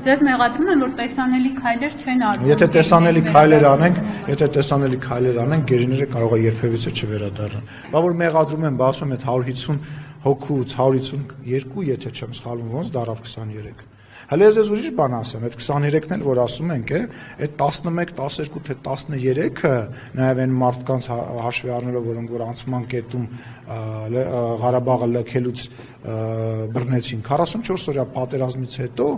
Ձեզ մեղադրում են, որ տեսանելի քայլեր չեն արվում։ Եթե տեսանելի քայլեր անենք, գերիները կարող է երբևիցե չվերադառնան։ Բա որ մեղադրում են, ասում են 150 հոգուց 152, եթե չեմ սխալվում, ոնց դարավ 23։ Հələ ես ուրիշ բան ասեմ, այդ 23-ն էլ որ ասում ենք, այդ 11, 12 թե 13-ը նաև այն մարդկանց հաշվի առնելով, որոնք որ անցման կետում Ղարաբաղը լքելուց բռնեցին 44 օրյա պատերազմից հետո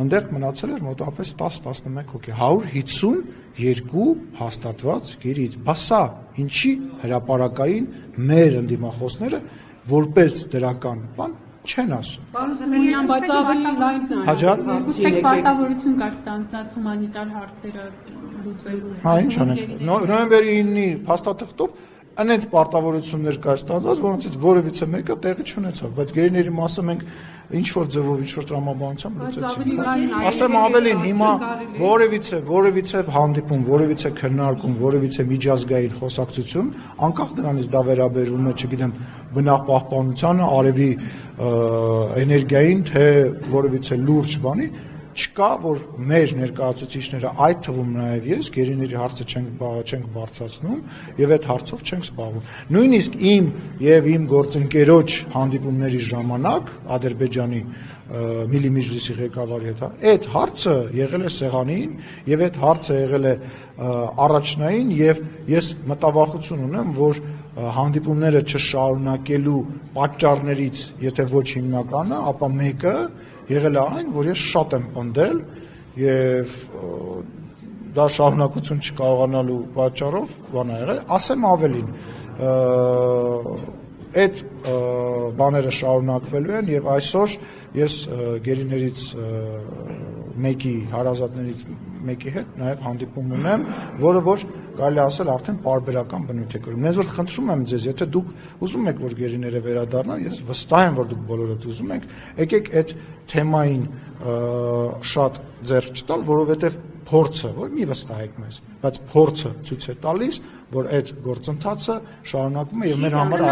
ընդեղ մնացել էր մոտավորապես 10-11 հոգի, 152 հաստատված գերից։ Բա սա ինչի հրապարակային մեր ընդդիմախոսները որպես դրական բան չեն ասում։ Բայց ավելի լայն է։ Հաջար։ Եք պարտավորություն կար ստանձնած հումանիտար հարցերը լուծելու։ Հա, ինչ անենք։ Նոյեմբերի 9-ի փաստաթղթով այնց պարտավորություններ կար ստանձնած, որոնցից որևիցե մեկը տեղի չունեցավ, բայց գերիների մասը մենք ինչ որ ձևով, ինչ որ տրամաբանությամբ լուծեցինք։ Ասեմ ավելին, հիմա որևիցե հանդիպում, որևիցե քննարկում, որևիցե միջազգային խոսակցություն, անկախ դրանից դա վերաբերվում է, չգիտեմ, բնապահպանությանը, արևի էներգիային, թե որևիցե լուրջ բանի, չկա, որ մեր ներկայացուցիչները, այդ թվում նաև ես, գերիների հարցը չենք բարձրացնում եւ այդ հարցով չենք զբաղվում։ Նույնիսկ իմ եւ իմ գործընկերոջ հանդիպումների ժամանակ Ադրբեջանի Միլի Միջլիսի ղեկավարի հետ, այդ հարցը եղել է սեղանին եւ այդ հարցը եղել է առաջնային եւ ես մտավախություն ունեմ, որ հանդիպումները չշարունակելու պատճառներից, եթե ոչ հիմնականը, ապա մեկը եղել է այն, որ ես շատ եմ պնդել եւ դա շարունակություն չկարողանալու պատճառով բան ա եղել, ասեմ ավելին, այդ բաները շարունակվելու են եւ այսօր ես գերիներից մեկի հարազատներից մեկի հետ նաեւ հանդիպում ունեմ, որը որ կարելի ասել արդեն պարբերական բնույթ է կրում։ Ես որ խնդրում եմ ձեզ, եթե դուք ուզում եք որ գերիները վերադառնան, ես վստահ եմ որ դուք բոլորդ ուզում եք, եկեք այդ թեմային շատ ձեռք չտալ, որովհետեւ փորձը, որ մի վստահեք մեզ, բայց փորձը ցույց է տալիս, որ այդ գործընթացը շարունակվում է եւ մեր համար